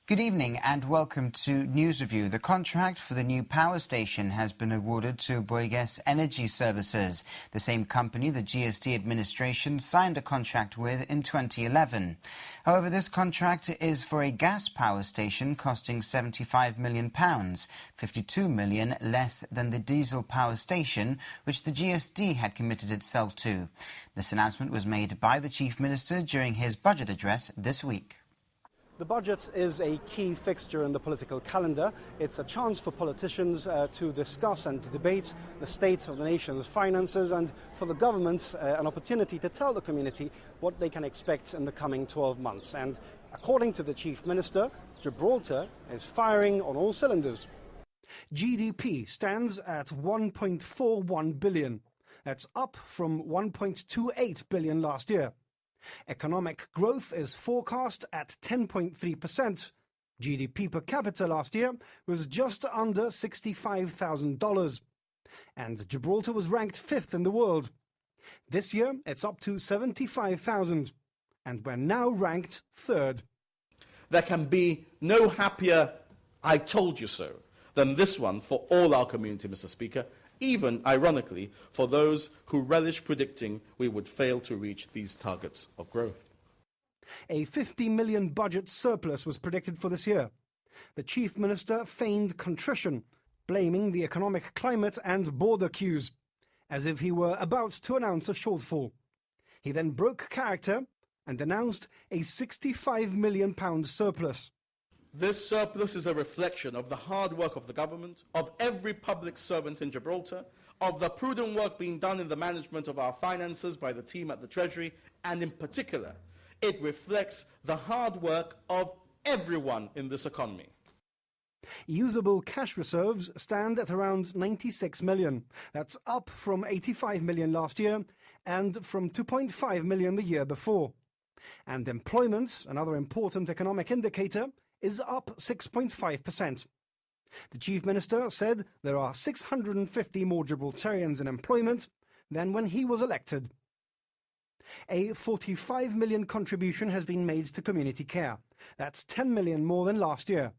Good evening and welcome to News Review. The contract for the new power station has been awarded to Abolished Energy Services, the same company the GST administration signed a contract with in 2011. However, this contract is for a gas power station costing £75 million, £52 million less than the diesel power station which the GST had committed itself to. This announcement was made by the Chief Minister during his budget address this week. The budget is a key fixture in the political calendar. It's a chance for politicians to discuss and debate the state of the nation's finances, and for the government an opportunity to tell the community what they can expect in the coming 12 months. And according to the Chief Minister, Gibraltar is firing on all cylinders. GDP stands at 1.41 billion. That's up from 1.28 billion last year. Economic growth is forecast at 10.3%. GDP per capita last year was just under $65,000. And Gibraltar was ranked 5th in the world. This year, it's up to 75,000. And we're now ranked 3rd. There can be no happier "I told you so" than this one for all our community, Mr. Speaker, even, ironically, for those who relish predicting we would fail to reach these targets of growth. A £50 million budget surplus was predicted for this year. The Chief Minister feigned contrition, blaming the economic climate and border queues, as if he were about to announce a shortfall. He then broke character and announced a £65 million surplus. This surplus is a reflection of the hard work of the government, of every public servant in Gibraltar, of the prudent work being done in the management of our finances by the team at the Treasury, and in particular, it reflects the hard work of everyone in this economy. Usable cash reserves stand at around 96 million. That's up from 85 million last year and from 2.5 million the year before. And employment, another important economic indicator, is up 6.5%. The Chief Minister said there are 650 more Gibraltarians in employment than when he was elected. A 45 million contribution has been made to community care. That's 10 million more than last year.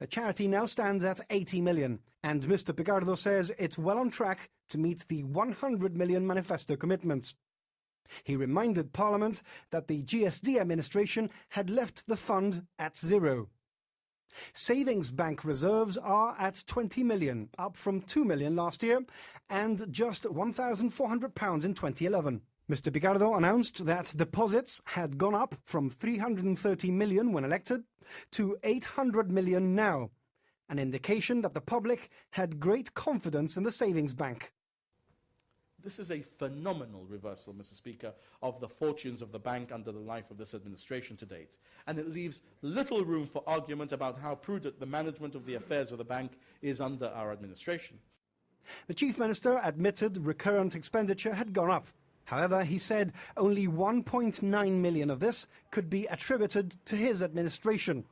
The charity now stands at 80 million, and Mr. Picardo says it's well on track to meet the 100 million manifesto commitments. He reminded Parliament that the GST administration had left the fund at zero. Savings bank reserves are at 20 million, up from 2 million last year, and just £1,400 in 2011. Mr. Picardo announced that deposits had gone up from 330 million when elected to 800 million now, an indication that the public had great confidence in the savings bank. This is a phenomenal reversal, Mr. Speaker, of the fortunes of the bank under the life of this administration to date, and it leaves little room for argument about how prudent the management of the affairs of the bank is under our administration. The Chief Minister admitted recurrent expenditure had gone up. However, he said only 1.9 million of this could be attributed to his administration,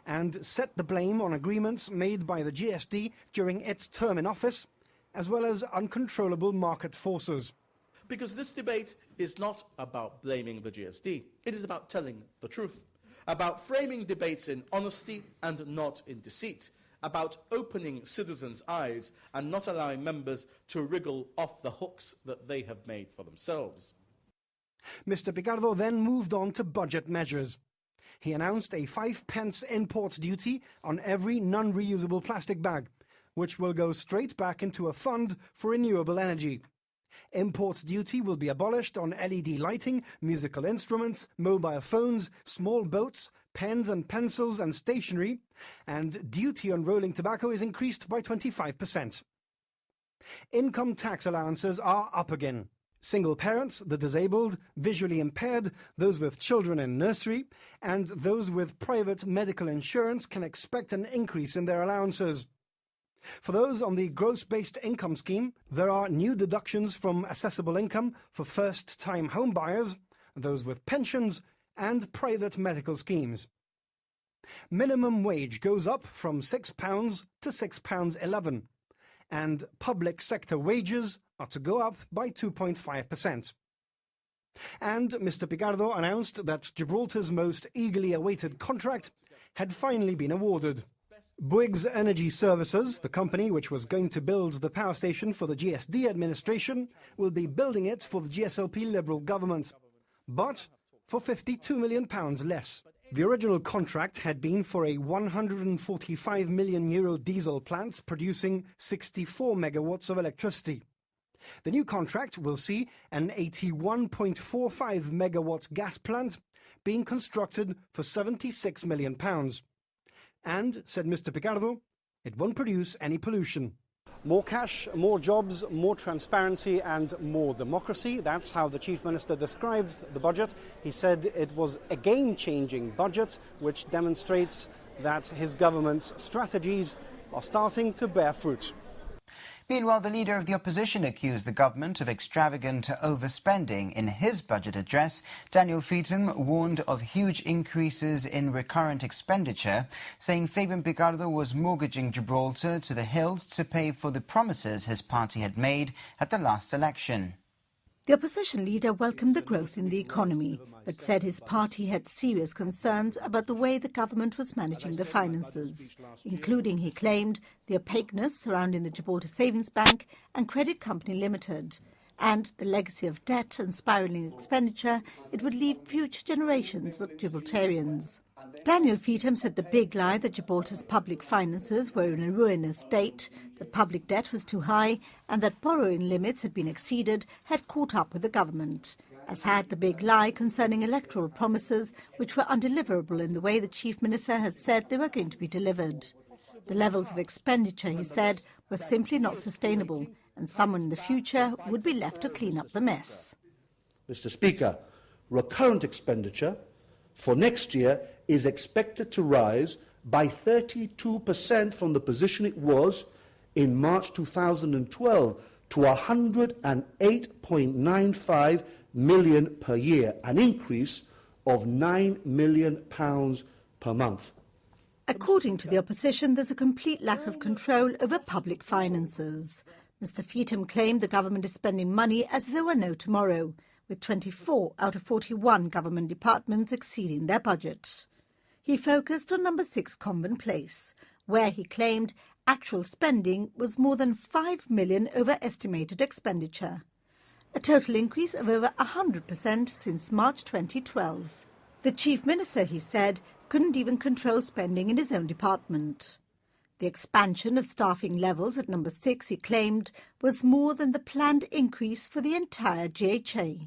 and set the blame on agreements made by the GST during its term in office, as well as uncontrollable market forces. Because this debate is not about blaming the GST. It is about telling the truth, about framing debates in honesty and not in deceit, about opening citizens' eyes and not allowing members to wriggle off the hooks that they have made for themselves. Mr. Picardo then moved on to budget measures. He announced a 5p import duty on every non-reusable plastic bag, which will go straight back into a fund for renewable energy. Import duty will be abolished on LED lighting, musical instruments, mobile phones, small boats, pens and pencils and stationery, and duty on rolling tobacco is increased by 25%. Income tax allowances are up again. Single parents, the disabled, visually impaired, those with children in nursery, and those with private medical insurance can expect an increase in their allowances. For those on the gross-based income scheme, there are new deductions from assessable income for first-time home buyers, those with pensions, and private medical schemes. Minimum wage goes up from £6 to £6.11, and public sector wages are to go up by 2.5%. And Mr. Picardo announced that Gibraltar's most eagerly awaited contract had finally been awarded. Bouygues Energy Services, the company which was going to build the power station for the GSD administration, will be building it for the GSLP Liberal government, but for £52 million less. The original contract had been for a €145 million diesel plant producing 64 megawatts of electricity. The new contract will see an 81.45 megawatt gas plant being constructed for £76 million. And, said Mr. Picardo, it won't produce any pollution. More cash, more jobs, more transparency and more democracy. That's how the Chief Minister describes the budget. He said it was a game-changing budget which demonstrates that his government's strategies are starting to bear fruit. Meanwhile, the leader of the opposition accused the government of extravagant overspending. In his budget address, Daniel Feetham warned of huge increases in recurrent expenditure, saying Fabian Picardo was mortgaging Gibraltar to the hilt to pay for the promises his party had made at the last election. The opposition leader welcomed the growth in the economy, but said his party had serious concerns about the way the government was managing the finances, including, he claimed, the opaqueness surrounding the Gibraltar Savings Bank and Credit Company Limited, and the legacy of debt and spiralling expenditure it would leave future generations of Gibraltarians. Daniel Feetham said the big lie that Gibraltar's public finances were in a ruinous state, that public debt was too high and that borrowing limits had been exceeded had caught up with the government, as had the big lie concerning electoral promises which were undeliverable in the way the Chief Minister had said they were going to be delivered. The levels of expenditure, he said, were simply not sustainable and someone in the future would be left to clean up the mess. Mr. Speaker, recurrent expenditure for next year is expected to rise by 32% from the position it was in March 2012 to £108.95 million per year, an increase of £9 million per month. According to the opposition, there's a complete lack of control over public finances. Mr. Feetham claimed the government is spending money as if there were no tomorrow, with 24 out of 41 government departments exceeding their budget. He focused on number 6 Convent Place, where he claimed actual spending was more than £5 million over estimated expenditure, a total increase of over 100% since March 2012. The Chief Minister, he said, couldn't even control spending in his own department. The expansion of staffing levels at number 6, he claimed, was more than the planned increase for the entire GHA.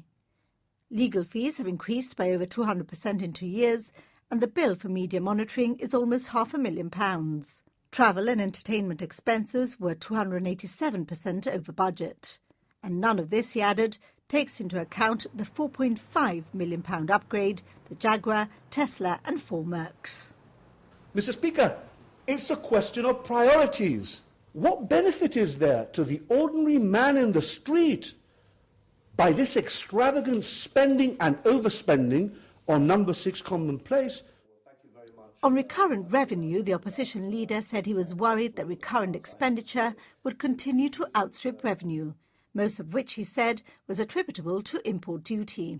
Legal fees have increased by over 200% in 2 years, and the bill for media monitoring is almost £500,000. Travel and entertainment expenses were 287% over budget. And none of this, he added, takes into account the £4.5 million upgrade, the Jaguar, Tesla and 4 Mercs. Mr. Speaker, it's a question of priorities. What benefit is there to the ordinary man in the street by this extravagant spending and overspending on number 6 Convent Place? On recurrent revenue, the opposition leader said he was worried that recurrent expenditure would continue to outstrip revenue, most of which, he said, was attributable to import duty.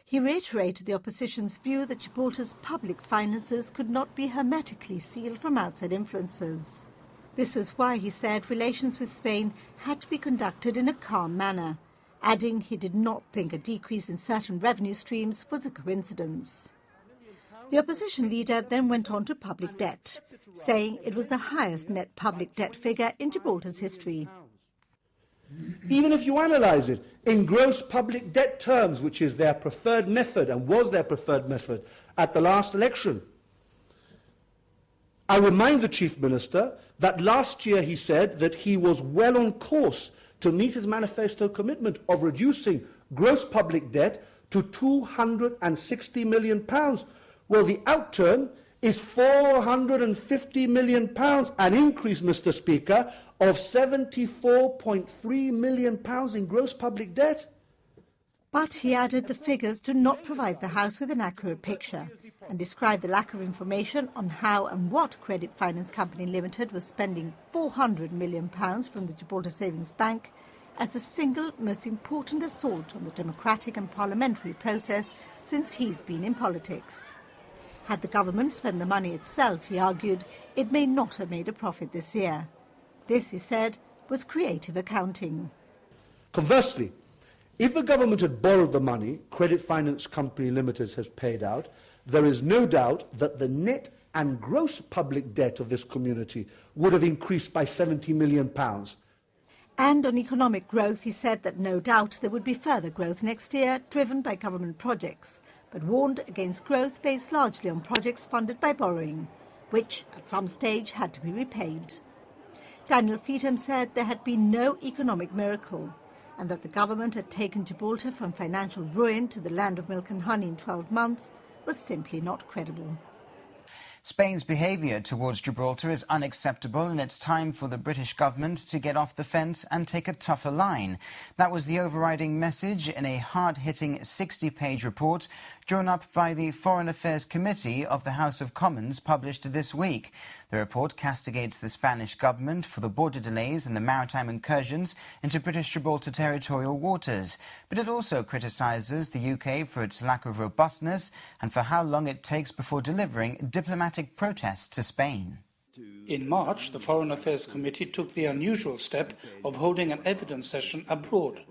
He reiterated the opposition's view that Gibraltar's public finances could not be hermetically sealed from outside influences. This was why, he said, relations with Spain had to be conducted in a calm manner, adding he did not think a decrease in certain revenue streams was a coincidence. The opposition leader then went on to public debt, saying it was the highest net public debt figure in Gibraltar's history. Even if you analyse it in gross public debt terms, which is their preferred method and was their preferred method at the last election, I remind the Chief Minister that last year he said that he was well on course to meet his manifesto commitment of reducing gross public debt to £260 million. Well, the outturn is £450 million, an increase, Mr. Speaker, of £74.3 million in gross public debt. But he added the figures do not provide the House with an accurate picture and described the lack of information on how and what Credit Finance Company Limited was spending £400 million from the Gibraltar Savings Bank as the single most important assault on the democratic and parliamentary process since he's been in politics. Had the government spent the money itself, he argued, it may not have made a profit this year. This, he said, was creative accounting. Conversely, if the government had borrowed the money Credit Finance Company Limited has paid out, there is no doubt that the net and gross public debt of this community would have increased by £70 million. And on economic growth, he said that no doubt there would be further growth next year, driven by government projects, but warned against growth based largely on projects funded by borrowing, which at some stage had to be repaid. Daniel Feetham said there had been no economic miracle, and that the government had taken Gibraltar from financial ruin to the land of milk and honey in 12 months was simply not credible. Spain's behaviour towards Gibraltar is unacceptable, and it's time for the British government to get off the fence and take a tougher line. That was the overriding message in a hard-hitting 60-page report drawn up by the Foreign Affairs Committee of the House of Commons, published this week. The report castigates the Spanish government for the border delays and the maritime incursions into British Gibraltar territorial waters. But it also criticises the UK for its lack of robustness and for how long it takes before delivering diplomatic protests to Spain. In March, the Foreign Affairs Committee took the unusual step of holding an evidence session abroad,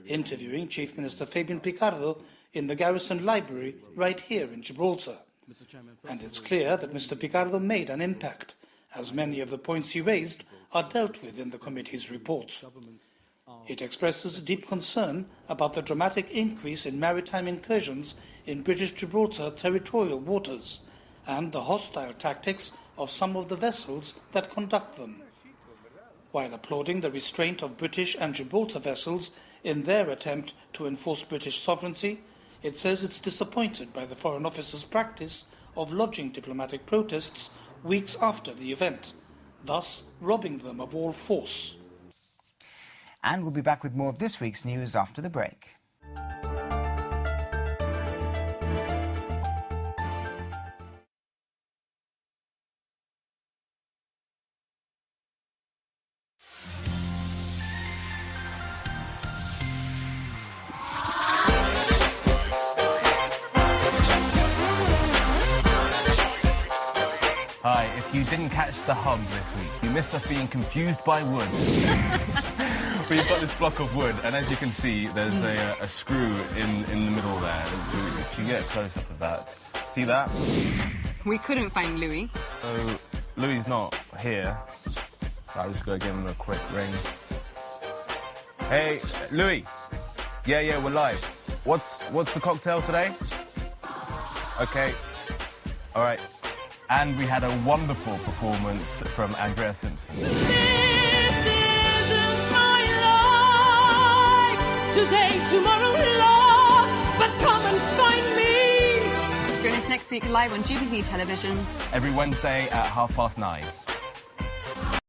interviewing Chief Minister Fabian Picardo in the Garrison Library right here in Gibraltar. And it's clear that Mr. Picardo made an impact, as many of the points he raised are dealt with in the committee's report. It expresses deep concern about the dramatic increase in maritime incursions in British Gibraltar territorial waters and the hostile tactics of some of the vessels that conduct them. While applauding the restraint of British and Gibraltar vessels in their attempt to enforce British sovereignty, it says it's disappointed by the Foreign Office's practice of lodging diplomatic protests weeks after the event, thus robbing them of all force. And we'll be back with more of this week's news after the break. Hi, if you didn't catch the hub this week, you missed us being confused by wood. We've got this block of wood, and as you can see, there's a screw in the middle there. If you get a close-up of that, see that? We couldn't find Louis. So, Louis's not here, so I'm just going to give him a quick ring. Hey, Louis. Yeah, we're live. What's the cocktail today? Okay. All right. And we had a wonderful performance from Andrea Simpson. This isn't my life. Today, tomorrow, lost. But come and find me. Join us next week live on GBC television. Every Wednesday at 9:30.